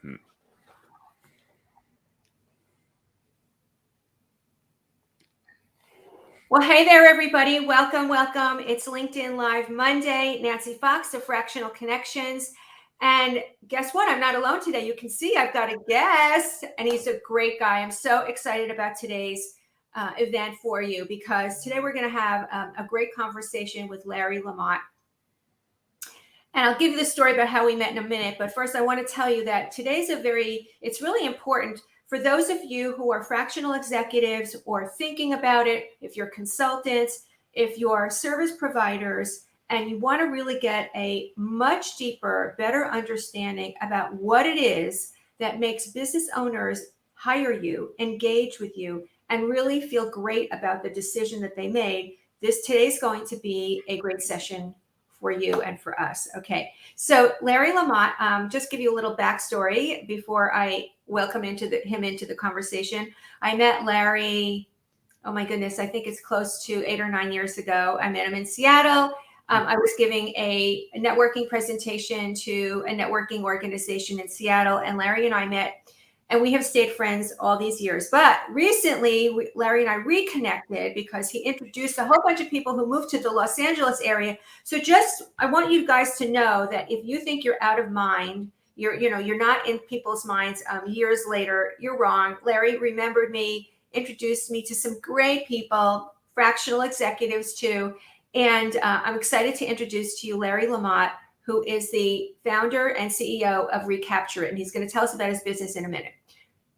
Hmm. Well, hey there, everybody. Welcome, welcome. It's LinkedIn Live Monday. Nancy Fox of Fractional Connections. And guess what? I'm not alone today. You can see I've got a guest, and he's a great guy. I'm so excited about today's event for you because today we're going to have a great conversation with Larry Lamont. And I'll give you the story about how we met in a minute. But first, I want to tell you that today's it's really important for those of you who are fractional executives or thinking about it, if you're consultants, if you're service providers, and you want to really get a much deeper, better understanding about what it is that makes business owners hire you, engage with you, and really feel great about the decision that they made, today's going to be a great session for you and for us. Okay, so Larry Lamont, just give you a little backstory before I welcome him into the conversation. I met Larry, oh my goodness, I think it's close to 8 or 9 years ago. I met him in Seattle. I was giving a networking presentation to a networking organization in Seattle, and Larry and I met, and we have stayed friends all these years. But recently, Larry and I reconnected because he introduced a whole bunch of people who moved to the Los Angeles area. So I want you guys to know that if you think you're out of mind, you're not in people's minds years later, you're wrong. Larry remembered me, introduced me to some great people, fractional executives too. And I'm excited to introduce to you Larry Lamont, who is the founder and CEO of Recapture It. And he's going to tell us about his business in a minute.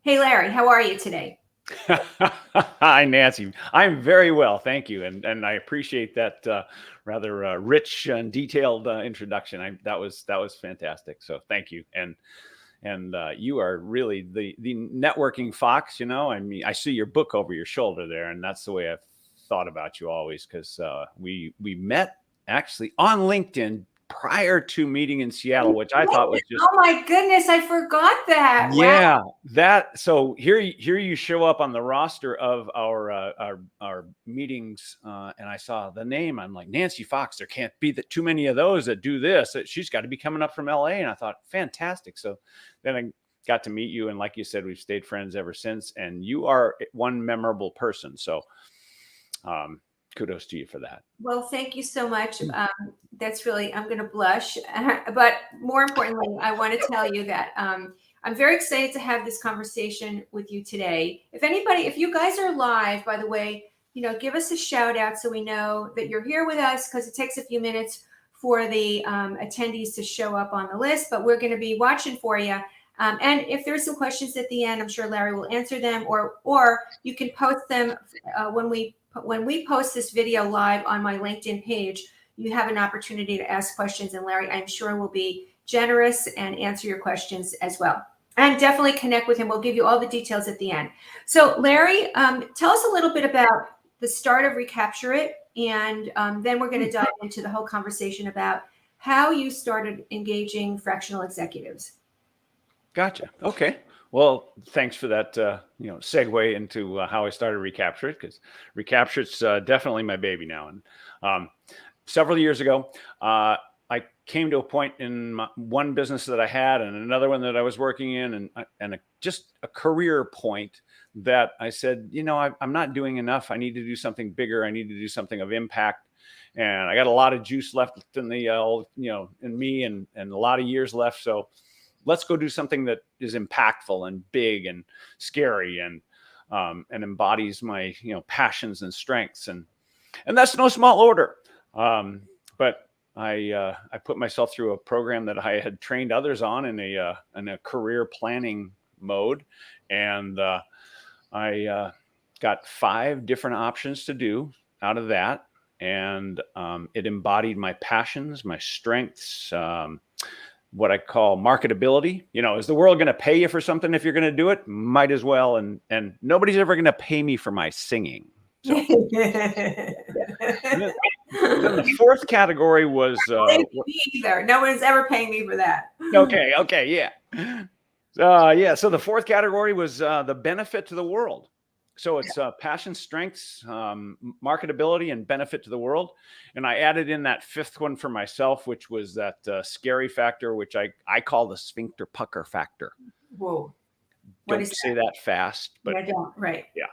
Hey, Larry, how are you today? Hi, Nancy. I'm very well, thank you. And I appreciate that rather rich and detailed introduction. That was fantastic. So thank you. And you are really the networking fox, you know. I mean, I see your book over your shoulder there, and that's the way I've thought about you always, because we met actually on LinkedIn prior to meeting in Seattle, which I thought was just, oh my goodness, I forgot that. Yeah, wow. So here you show up on the roster of our meetings, and I saw the name. I'm like, Nancy Fox. There can't be too many of those that do this. She's got to be coming up from LA. And I thought, fantastic. So then I got to meet you, and like you said, we've stayed friends ever since. And you are one memorable person. So kudos to you for that. Well, thank you so much. That's really, I'm going to blush. But more importantly, I want to tell you that I'm very excited to have this conversation with you today. If you guys are live, by the way, give us a shout out so we know that you're here with us, because it takes a few minutes for the attendees to show up on the list, but we're going to be watching for you. And if there's some questions at the end, I'm sure Larry will answer them, or you can post them when we post this video live on my LinkedIn page. You have an opportunity to ask questions, and Larry, I'm sure, will be generous and answer your questions as well. And definitely connect with him. We'll give you all the details at the end. So Larry, tell us a little bit about the start of Recapture It, and then we're going to dive into the whole conversation about how you started engaging fractional executives. Gotcha. Okay. Well, thanks for that, segue into how I started Recapture It, because Recapture It's definitely my baby now. And several years ago, I came to a point in one business that I had and another one that I was working in, and just a career point that I said, I'm not doing enough. I need to do something bigger. I need to do something of impact. And I got a lot of juice left in in me, and a lot of years left. So let's go do something that is impactful and big and scary and embodies my passions and strengths, and that's no small order. But I put myself through a program that I had trained others on in a career planning mode, and I got 5 different options to do out of that, and it embodied my passions, my strengths. What I call marketability. Is the world going to pay you for something if you're going to do it? Might as well. And nobody's ever going to pay me for my singing. So. Then the 4th category was me either. No one's ever paying me for that. Okay, yeah. So the 4th category was the benefit to the world. So it's passion, strengths, marketability, and benefit to the world. And I added in that fifth one for myself, which was that scary factor, which I call the sphincter pucker factor. Whoa. Don't say that fast, but yeah, don't. Right. Yeah.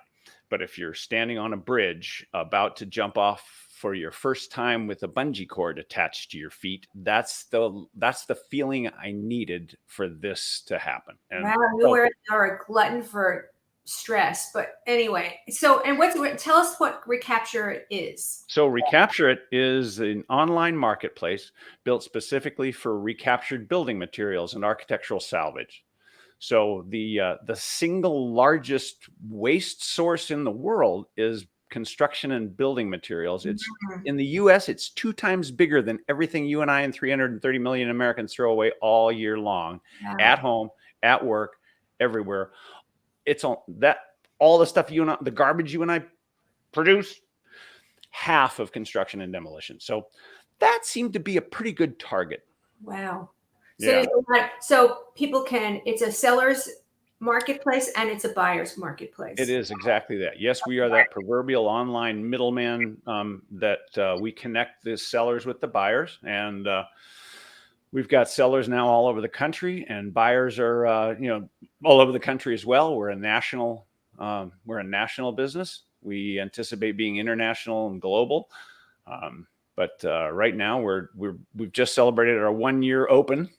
But if you're standing on a bridge about to jump off for your first time with a bungee cord attached to your feet, that's the feeling I needed for this to happen. And wow, you are a glutton for stress. But anyway, so and tell us what Recapture is. So Recapture It is an online marketplace built specifically for recaptured building materials and architectural salvage. So the single largest waste source in the world is construction and building materials. It's in the US, it's 2 times bigger than everything you and I and 330 million Americans throw away all year long, at home, at work, everywhere. It's all the stuff the garbage you and I produce, half of construction and demolition. So that seemed to be a pretty good target. Wow. So people it's a seller's marketplace and it's a buyer's marketplace. It is exactly that. Yes, we are that proverbial online middleman that we connect the sellers with the buyers, and we've got sellers now all over the country, and buyers are all over the country as well. We're a national business. We anticipate being international and global, but right now we've just celebrated our 1-year open.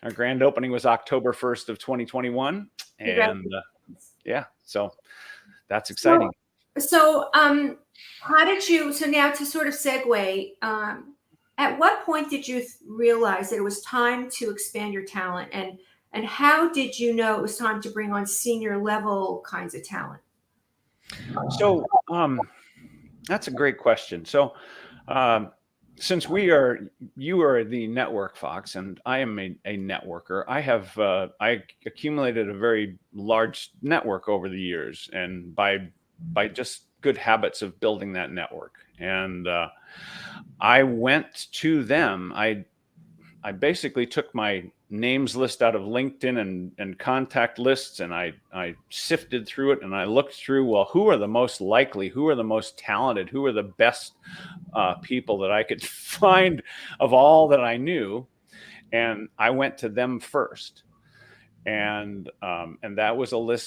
Our grand opening was October 1st of 2021. And so that's exciting. So how did you, so now to sort of segue, at what point did you realize that it was time to expand your talent? And how did you know it was time to bring on senior level kinds of talent? So that's a great question. So since you are the network fox and I am a networker, I accumulated a very large network over the years, and by just good habits of building that network. And I went to them. I basically took my names list out of LinkedIn and contact lists, and I sifted through it, and I looked through, well, who are the most likely, who are the most talented, who are the best people that I could find of all that I knew, and I went to them first. And that was a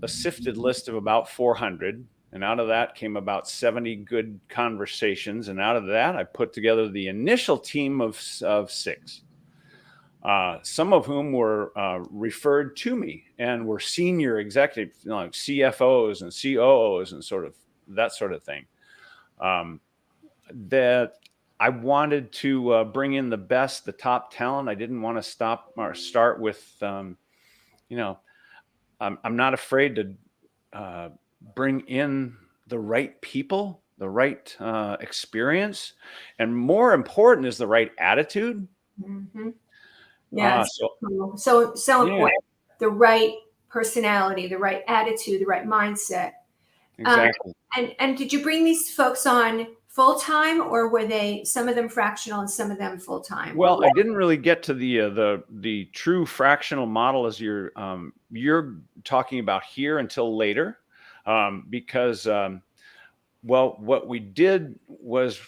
sifted list of about 400. And out of that came about 70 good conversations. And out of that, I put together the initial team of 6. Some of whom were referred to me and were senior executives, like CFOs and COOs and that sort of thing. That I wanted to bring in the best, the top talent. I didn't want to start with, I'm not afraid to bring in the right people, the right experience, and more important is the right attitude. Mm-hmm. Yeah. So important. The right personality, the right attitude, the right mindset. Exactly. And did you bring these folks on full time, or were some of them fractional and some of them full time? Well, I didn't really get to the true fractional model as you're talking about here until later, because what we did was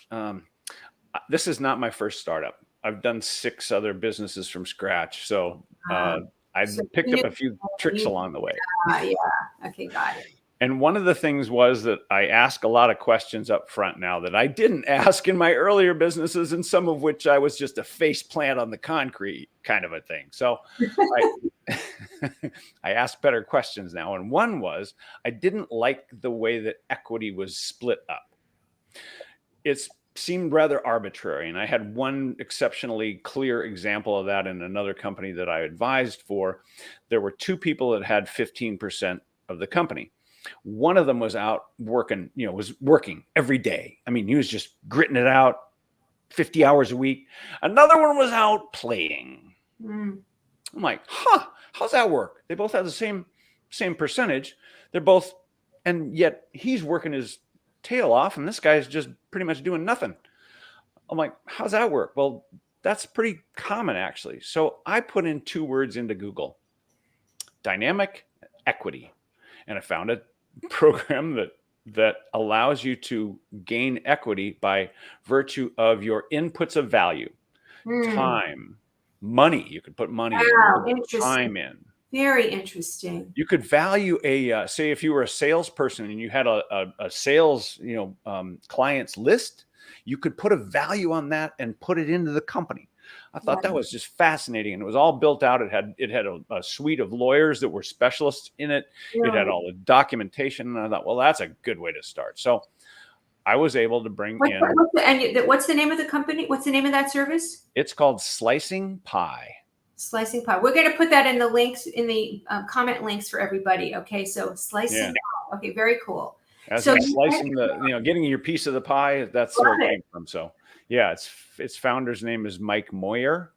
this is not my first startup. I've done 6 other businesses from scratch, so I picked up a few tricks along the way. Yeah. Okay, got it. And one of the things was that I ask a lot of questions up front now that I didn't ask in my earlier businesses, and some of which I was just a face plant on the concrete kind of a thing. So I asked better questions now. And one was, I didn't like the way that equity was split up. It seemed rather arbitrary. And I had one exceptionally clear example of that in another company that I advised for. There were 2 people that had 15% of the company. One of them was out working, was working every day. I mean, he was just gritting it out 50 hours a week. Another one was out playing. I'm like, how's that work? They both have the same percentage. They're both, and yet he's working his tail off and this guy's just pretty much doing nothing. I'm like, how's that work? Well, that's pretty common actually. So I put in 2 words into Google: dynamic equity. And I found a program that allows you to gain equity by virtue of your inputs of value, time, money. You could put money in, you Wow, could put interesting. time in. Very interesting. You could value say if you were a salesperson and you had a sales, clients list, you could put a value on that and put it into the company. I thought that was just fascinating, and it was all built out. It had a suite of lawyers that were specialists in it. It had all the documentation, and I thought, well, that's a good way to start. So I was able to bring in. What's the name of the company? What's the name of that service? It's called Slicing Pie. Slicing Pie. We're going to put that in the links, in the comment links for everybody. Okay, so Slicing Pie. Okay, very cool. As so slicing getting your piece of the pie, that's where it came from. So yeah, its founder's name is Mike Moyer,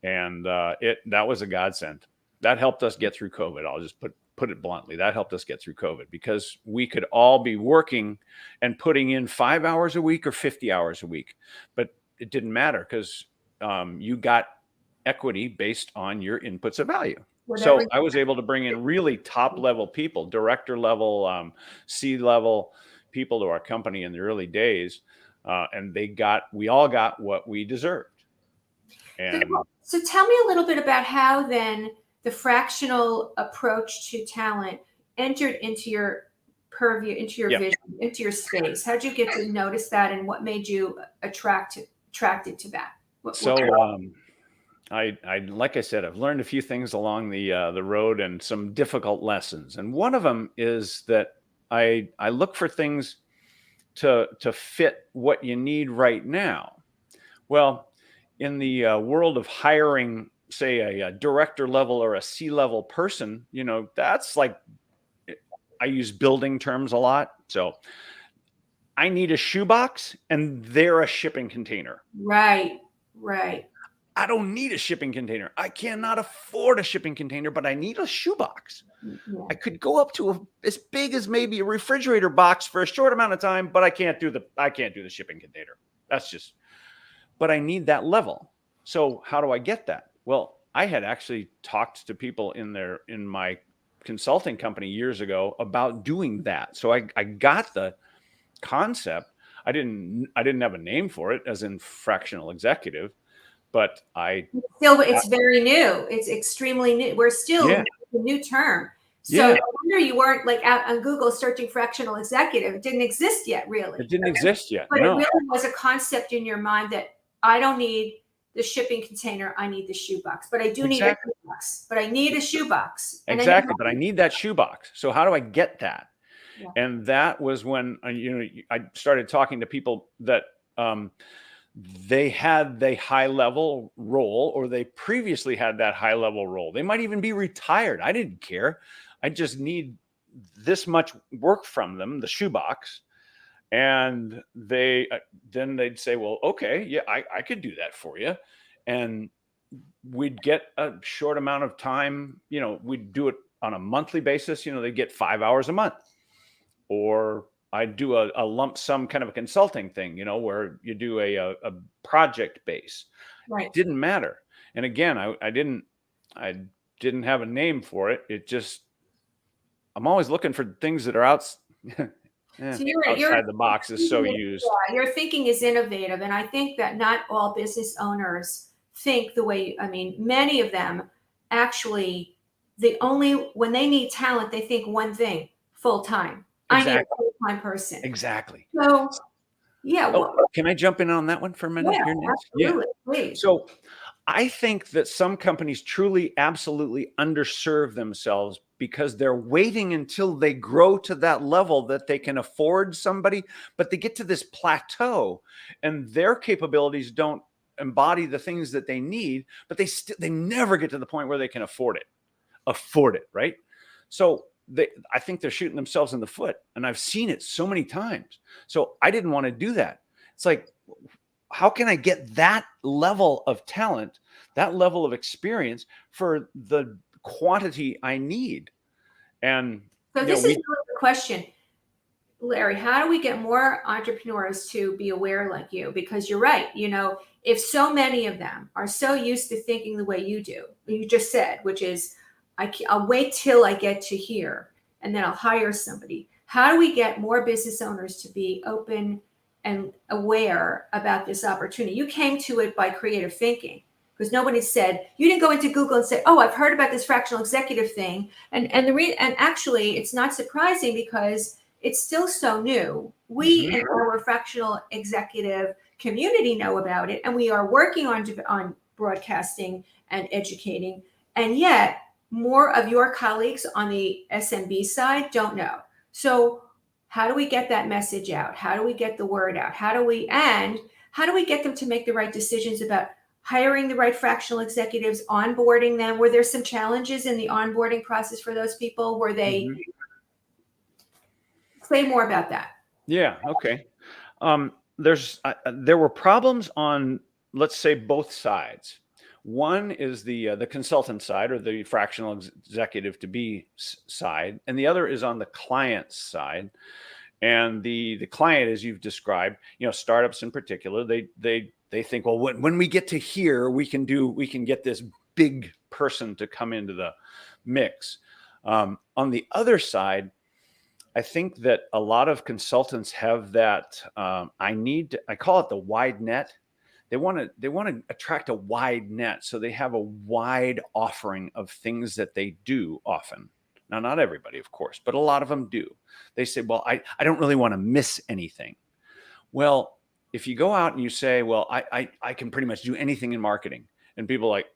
and that was a godsend. That helped us get through COVID. I'll just put it bluntly. That helped us get through COVID because we could all be working and putting in 5 hours a week or 50 hours a week, but it didn't matter because you got equity based on your inputs of value. So I was able to bring in really top level people, director level, C-level people to our company in the early days. And we all got what we deserved. And so tell me a little bit about how then the fractional approach to talent entered into your purview, into your vision, into your space. How'd you get to notice that, and what made you attracted to that? I like I said, I've learned a few things along the road and some difficult lessons. And one of them is that I look for things to fit what you need right now. Well, in the world of hiring, say a director level or a C-level person, that's like, I use building terms a lot. So I need a shoebox and they're a shipping container. Right. I don't need a shipping container. I cannot afford a shipping container, but I need a shoebox. Yeah. I could go up to as big as maybe a refrigerator box for a short amount of time, but I can't do the shipping container. But I need that level. So how do I get that? Well, I had actually talked to people in my consulting company years ago about doing that. So I got the concept. I didn't have a name for it, as in fractional executive. But it's very new. It's extremely new. We're still a new term. So no wonder you weren't like out on Google searching fractional executive. It didn't exist yet, really. It didn't exist yet. But it really was a concept in your mind that I don't need the shipping container. I need the shoebox. But I do need a shoebox. But I need a shoebox. Exactly. But I need that shoebox. So how do I get that? Yeah. And that was when I started talking to people that they had the high level role, or they previously had that high level role. They might even be retired. I didn't care. I just need this much work from them, the shoebox. And then they'd say, well, okay, yeah, I could do that for you. And we'd get a short amount of time, we'd do it on a monthly basis. They'd get 5 hours a month, or I'd do a lump sum kind of a consulting thing, where you do a project base. Right. It didn't matter. And again, I didn't have a name for it. It just, I'm always looking for things that are outside the box is so used. Yeah, your thinking is innovative. And I think that not all business owners think the way, many of them actually, when they need talent, they think one thing, full time. Exactly. I need a full-time person. Exactly. So, yeah. Can I jump in on that one for a minute? Yeah, absolutely. Please. So I think that some companies truly, absolutely underserve themselves because they're waiting until they grow to that level that they can afford somebody, but they get to this plateau and their capabilities don't embody the things that they need, but they never get to the point where they can afford it. Right. So I think they're shooting themselves in the foot, and I've seen it so many times. So I didn't want to do that. It's like, how can I get that level of talent, that level of experience for the quantity I need? And so this is really the question, Larry. How do we get more entrepreneurs to be aware like you? Because you're right. If so many of them are so used to thinking the way you do, you just said, which is, I'll wait till I get to here and then I'll hire somebody. How do we get more business owners to be open and aware about this opportunity? You came to it by creative thinking, because nobody said, you didn't go into Google and say, oh, I've heard about this fractional executive thing. And actually it's not surprising because it's still so new. We in our fractional executive community know about it, and we are working on broadcasting and educating. And yet more of your colleagues on the SMB side don't know. So how do we get that message out? How do we get the word out? How do we get them to make the right decisions about hiring the right fractional executives, onboarding them? Were there some challenges in the onboarding process for those people? Were they, say more about that. Yeah. Okay. There were problems on, let's say, both sides. One is the consultant side, or the fractional executive to be side, and the other is on the client side. And the client, as you've described, startups in particular, they think, well, when we get to here, we can get this big person to come into the mix. On the other side, I think that a lot of consultants have that. I call it the wide net. They want to attract a wide net, so they have a wide offering of things that they do often. Now, not everybody, of course, but a lot of them do. They say, well, I don't really want to miss anything. Well, if you go out and you say, well, I can pretty much do anything in marketing, and people are like,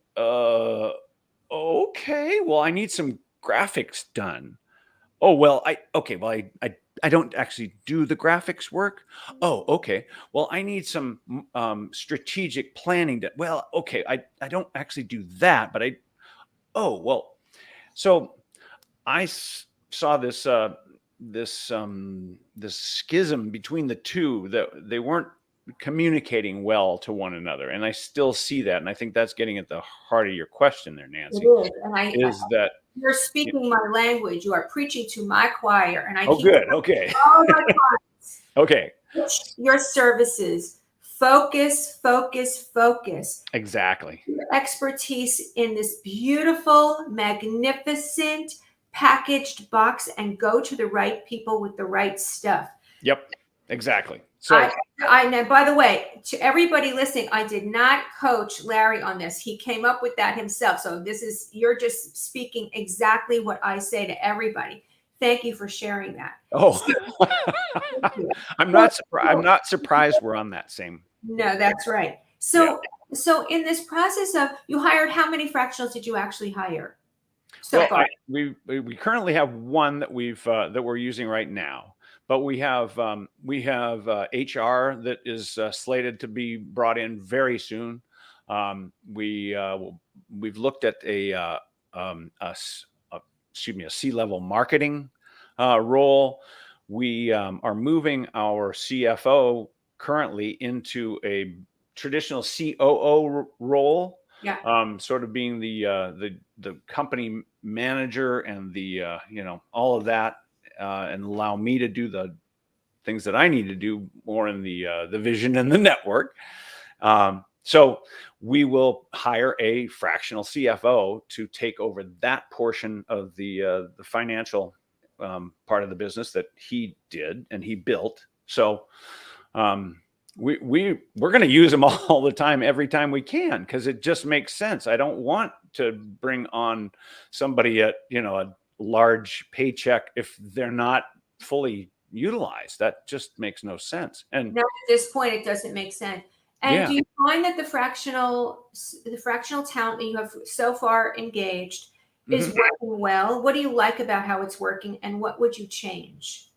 okay, well, I need some graphics done. Oh, well, I don't actually do the graphics work. Oh, okay. Well, I need some strategic planning. Well, okay, I don't actually do that, but so I saw this schism between the two, that they weren't communicating well to one another, and I still see that, and I think that's getting at the heart of your question there, Nancy. It is, and that you're speaking my language. You are preaching to my choir, and I keep good. Okay. All my clients. Okay. Your services. Focus. Exactly. Your expertise in this beautiful, magnificent packaged box, and go to the right people with the right stuff. Yep, exactly. So I know, by the way, to everybody listening, I did not coach Larry on this. He came up with that himself. So you're just speaking exactly what I say to everybody. Thank you for sharing that. Oh, I'm not surprised we're on that same. No, that's right. So in this process of, you hired, how many fractionals did you actually hire so far? We currently have one that we're using right now, but we have HR that is slated to be brought in very soon. We've looked at a C-level marketing role. We are moving our CFO currently into a traditional COO role. Yeah. Sort of being the company manager and all of that, and allow me to do the things that I need to do more in the vision and the network. So we will hire a fractional CFO to take over that portion of the financial part of the business that he did and he built. So we're going to use them all the time, every time we can, because it just makes sense. I don't want to bring on somebody at a large paycheck if they're not fully utilized. That just makes no sense. And now, at this point, it doesn't make sense. And do you find that the fractional talent that you have so far engaged is working well? What do you like about how it's working, and what would you change?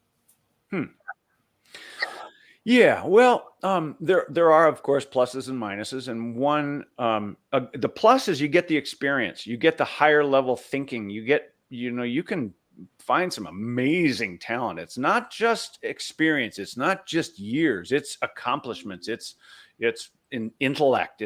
Yeah, well, there are, of course, pluses and minuses. And one, the plus is you get the experience, you get the higher level thinking, you can find some amazing talent. It's not just experience, it's not just years, it's accomplishments, it's in intellect,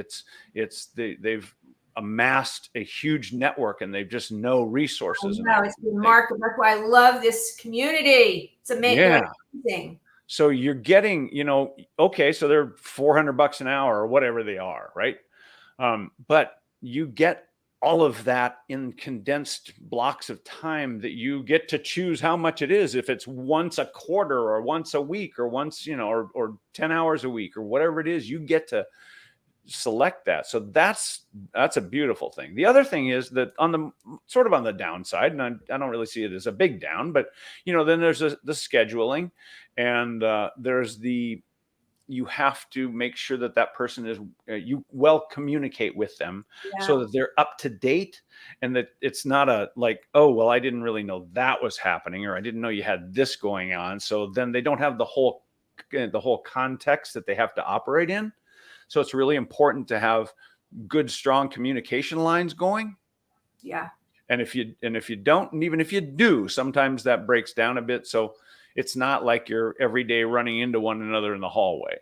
they've amassed a huge network, and they've just no resources. No, it's remarkable. That's why I love this community. It's amazing. So you're getting, okay, so they're $400 an hour or whatever they are, right? But you get all of that in condensed blocks of time that you get to choose how much it is. If it's once a quarter or once a week or once, or 10 hours a week or whatever it is, you get to select that. So that's a beautiful thing. The other thing is that on the downside, and I don't really see it as a big down, but then there's the scheduling, and there's you have to make sure that person is you communicate with them, so that they're up to date, and that it's not oh, well, I didn't really know that was happening, or I didn't know you had this going on. So then they don't have the whole context that they have to operate in. So it's really important to have good, strong communication lines going. Yeah. And if you don't, and even if you do, sometimes that breaks down a bit. So it's not like you're every day running into one another in the hallway.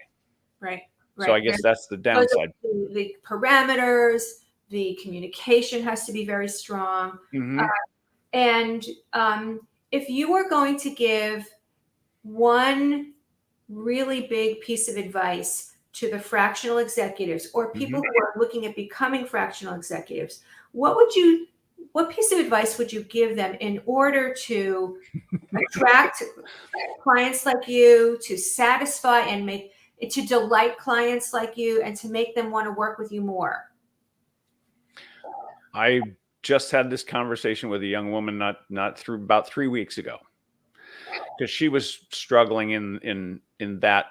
Right. So I guess that's the downside. The parameters, the communication has to be very strong. Mm-hmm. And if you were going to give one really big piece of advice to the fractional executives or people who are looking at becoming fractional executives, what piece of advice would you give them in order to attract clients like you, to satisfy and to delight clients like you, and to make them want to work with you more? I just had this conversation with a young woman about 3 weeks ago, because she was struggling with that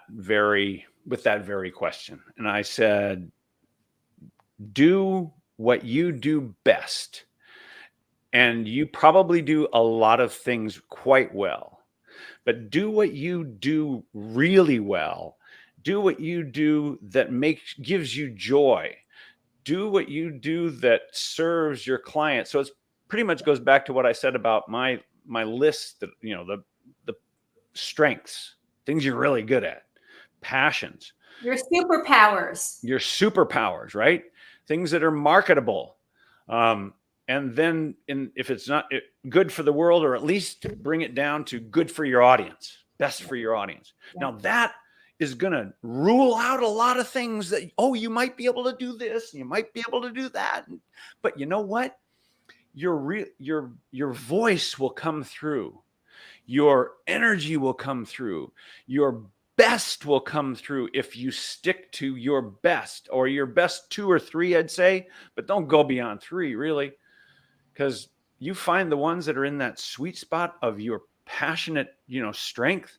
very question. And I said, do what you do best. And you probably do a lot of things quite well, but do what you do really well. Do what you do that gives you joy. Do what you do that serves your client. So it's pretty much goes back to what I said about my list, that, the strengths, things you're really good at, passions. Your superpowers, right? Things that are marketable. And then if it's not good for the world, or at least bring it down to good for your audience, best for your audience. Yeah. Now that is going to rule out a lot of things that, you might be able to do this, and you might be able to do that. But you know what? Your voice will come through. Your energy will come through. Your best will come through if you stick to your best, or your best 2 or 3, I'd say, but don't go beyond 3, really. Because you find the ones that are in that sweet spot of your passionate, strength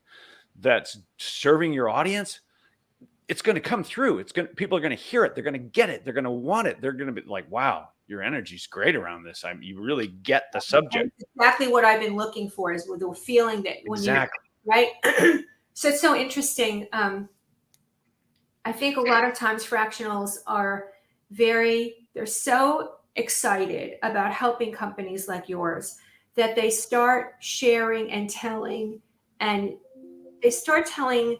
that's serving your audience. It's going to come through. People are going to hear it. They're going to get it. They're going to want it. They're going to be like, wow, your energy's great around this. You really get the subject. That's exactly what I've been looking for, is with the feeling that when exactly. Right. So it's so interesting. I think a lot of times fractionals they're so excited about helping companies like yours that they start sharing and telling, and they start telling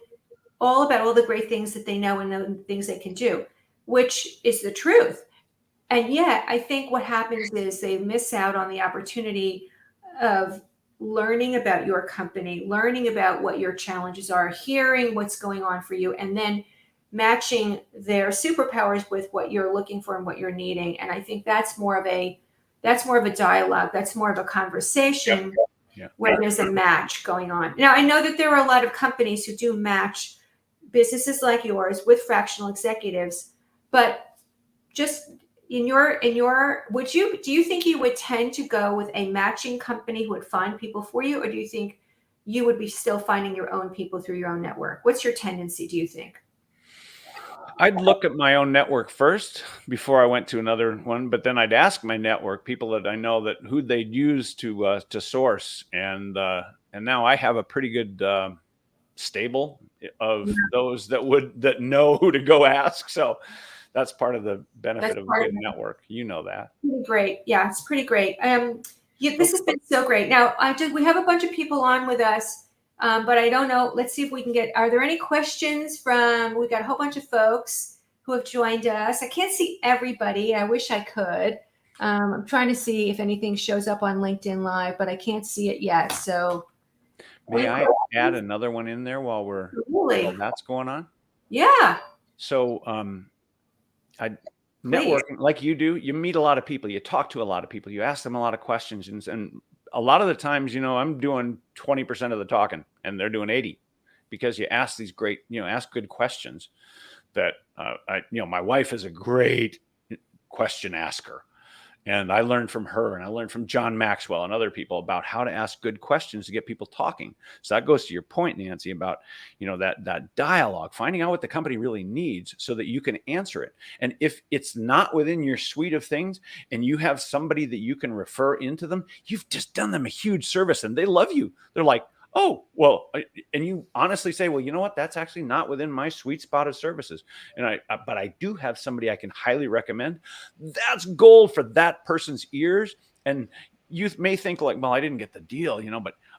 all about all the great things that they know and the things they can do, which is the truth. And yet I think what happens is they miss out on the opportunity of learning about your company, learning about what your challenges are, hearing what's going on for you, and then matching their superpowers with what you're looking for and what you're needing. And I think that's more of a dialogue. That's more of a conversation. Yep. Where there's a match going on. Now, I know that there are a lot of companies who do match businesses like yours with fractional executives, but just do you think you would tend to go with a matching company who would find people for you, or do you think you would be still finding your own people through your own network? What's your tendency, do you think? I'd look at my own network first before I went to another one, but then I'd ask my network, people that I know, that who they'd use to source, and now I have a pretty good stable of those that know who to go ask. So that's part of the benefit of a good network. You know that. Pretty great. Yeah, it's pretty great. This has been so great. Now, we have a bunch of people on with us. But I don't know. Let's see if we can are there any questions we've got a whole bunch of folks who have joined us. I can't see everybody. I wish I could. I'm trying to see if anything shows up on LinkedIn Live, but I can't see it yet. So may I add another one in there while that's going on? Yeah. So networking like you do, you meet a lot of people, you talk to a lot of people, you ask them a lot of questions. And a lot of the times, I'm doing 20% of the talking and they're doing 80 because you ask these great, ask good questions that, my wife is a great question asker. And I learned from her and I learned from John Maxwell and other people about how to ask good questions to get people talking. So that goes to your point, Nancy, about, that dialogue, finding out what the company really needs so that you can answer it. And if it's not within your suite of things and you have somebody that you can refer into them, you've just done them a huge service and they love you. They're like, oh, well, and you honestly say, well, you know what? That's actually not within my sweet spot of services. And but I do have somebody I can highly recommend. That's gold for that person's ears. And you may think like, well, I didn't get the deal,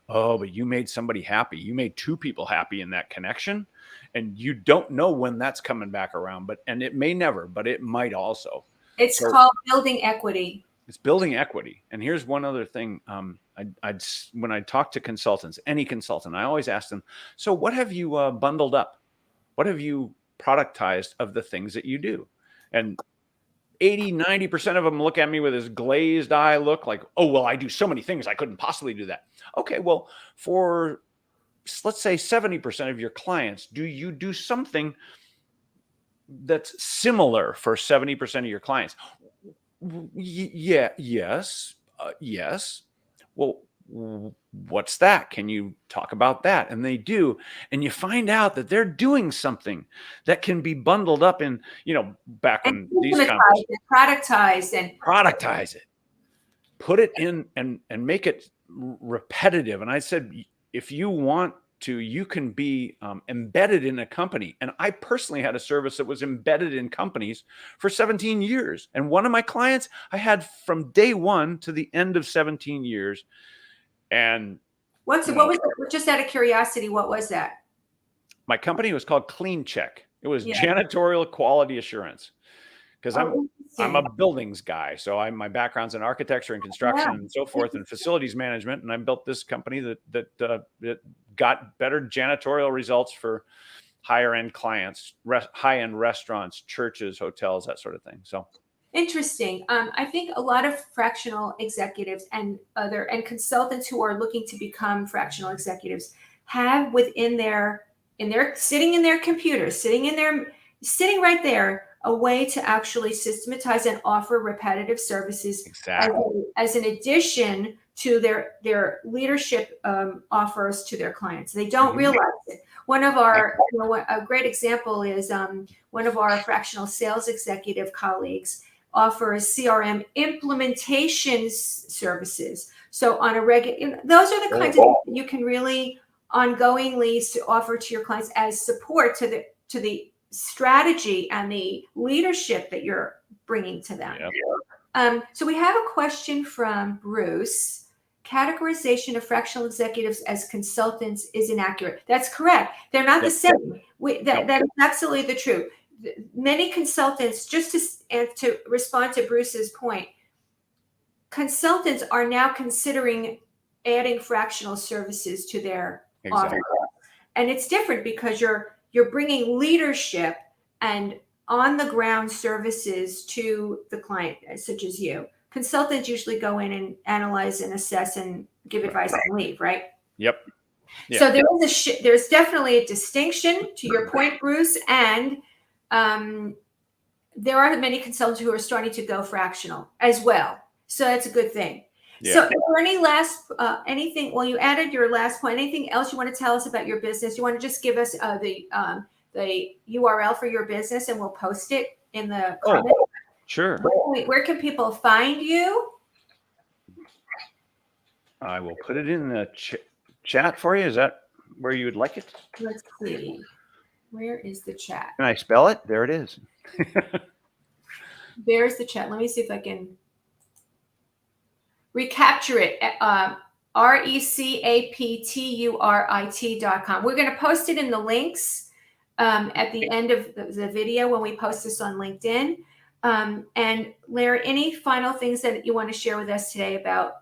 but you made somebody happy. You made two people happy in that connection. And you don't know when that's coming back around, and it may never, but it might also. It's called building equity. It's building equity. And here's one other thing. When I talk to consultants, any consultant, I always ask them, so what have you bundled up? What have you productized of the things that you do? And 80-90% of them look at me with this glazed eye look like, oh, well, I do so many things. I couldn't possibly do that. Okay, well, for let's say 70% of your clients, do you do something that's similar for 70% of your clients? Yes. Well, what's that? Can you talk about that? And they do. And you find out that they're doing something that can be bundled up in, back when these productize it, put it in and make it repetitive. And I said, if you want to, you can be embedded in a company. And I personally had a service that was embedded in companies for 17 years. And one of my clients I had from day one to the end of 17 years. And what was it? Just out of curiosity, what was that? My company was called Clean Check. It was janitorial quality assurance. Because I'm a buildings guy. So my background's in architecture and construction and so forth and facilities management. And I built this company that got better janitorial results for higher end clients, high end restaurants, churches, hotels, that sort of thing. So interesting. I think a lot of fractional executives and consultants who are looking to become fractional executives have within their sitting in their computer, sitting right there, a way to actually systematize and offer repetitive services as an addition to their leadership offers to their clients. They don't realize it. One of our, a great example is one of our fractional sales executive colleagues offers CRM implementation services. So on a regular, those are the kinds of things you can really ongoingly offer to your clients as support to the strategy and the leadership that you're bringing to them. So we have a question from Bruce. Categorization of fractional executives as consultants is inaccurate. That's correct. They're not the same. That is absolutely the truth. Many consultants, just to respond to Bruce's point, consultants are now considering adding fractional services to their offer. And it's different because you're bringing leadership and on the ground services to the client, such as you. Consultants usually go in and analyze and assess and give advice and leave, right? Yep. Yeah. So there's definitely a distinction, to your point, Bruce, and there are many consultants who are starting to go fractional as well. So that's a good thing. Yeah. So, is there any last anything? Well, you added your last point. Anything else you want to tell us about your business? You want to just give us the URL for your business, and we'll post it in the comments. Sure. Where can people find you? I will put it in the chat for you. Is that where you would like it? Let's see. Where is the chat? Can I spell it? There it is. There's the chat. Let me see if I can recapture it. recapturit.com. We're going to post it in the links at the end of the video when we post this on LinkedIn. And Larry, any final things that you want to share with us today about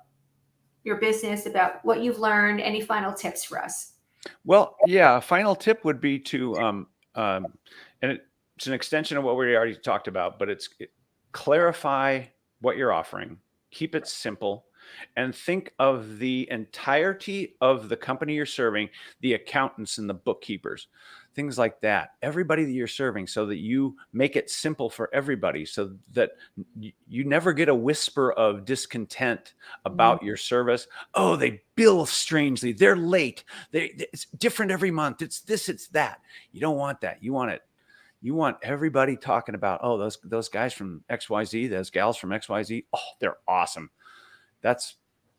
your business, about what you've learned? Any final tips for us? Well, yeah, a final tip would be to, and it's an extension of what we already talked about, but clarify what you're offering, keep it simple, and think of the entirety of the company you're serving, the accountants and the bookkeepers, things like that, everybody that you're serving, so that you make it simple for everybody, so that you never get a whisper of discontent about your service. Oh, they bill strangely, they're late, it's different every month, it's this, it's that. You don't want that. You want everybody talking about, oh, those guys from XYZ, those gals from XYZ, oh, they're awesome. That's,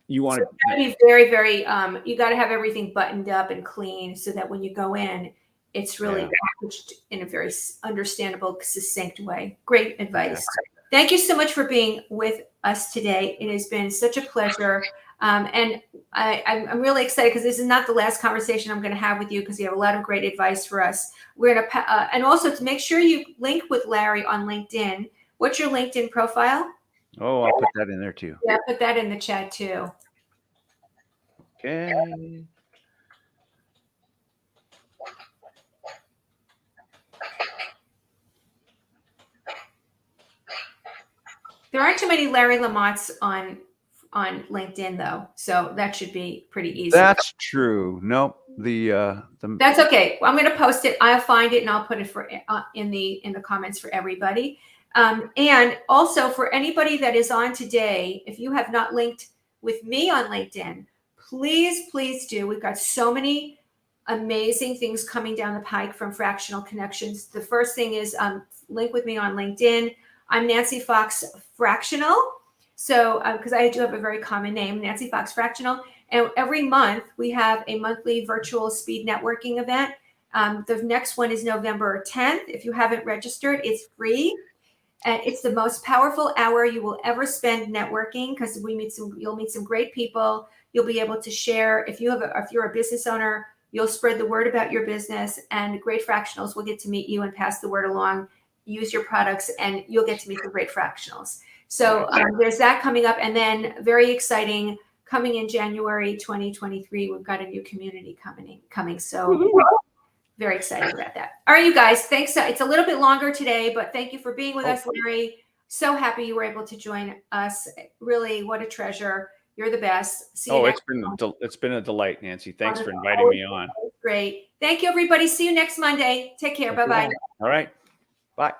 you want to be very, very, you got to have everything buttoned up and clean so that when you go in, it's really packaged in a very understandable, succinct way. Great advice. Thank you so much for being with us today. It has been such a pleasure. And I'm really excited because this is not the last conversation I'm going to have with you, because you have a lot of great advice for us. We're going to, and also to make sure you link with Larry on LinkedIn. What's your LinkedIn profile? Oh, I'll put that in there too. Yeah, put that in the chat too. Okay. There aren't too many Larry Lamottes on LinkedIn though, so that should be pretty easy. That's true. Nope. That's okay. I'm going to post it. I'll find it and I'll put it for in the comments for everybody. And also for anybody that is on today, if you have not linked with me on LinkedIn, please do. We've got so many amazing things coming down the pike from Fractional Connections. The first thing is link with me on LinkedIn. I'm Nancy Fox Fractional. So, because I do have a very common name, Nancy Fox Fractional. And every month we have a monthly virtual speed networking event. The next one is November 10th. If you haven't registered, it's free. And it's the most powerful hour you will ever spend networking, because you'll meet some great people. You'll be able to share. If you're a business owner, you'll spread the word about your business, and great fractionals will get to meet you and pass the word along, use your products, and you'll get to meet the great fractionals. So there's that coming up. And then very exciting, coming in January 2023, we've got a new community coming. So very excited about that. All right, you guys, thanks. It's a little bit longer today, but thank you for being with us, Larry. So happy you were able to join us. Really, what a treasure. You're the best. See you it's been a delight, Nancy. Thanks for inviting me on. Great. Thank you, everybody. See you next Monday. Take care. Bye-bye. All right. Bye.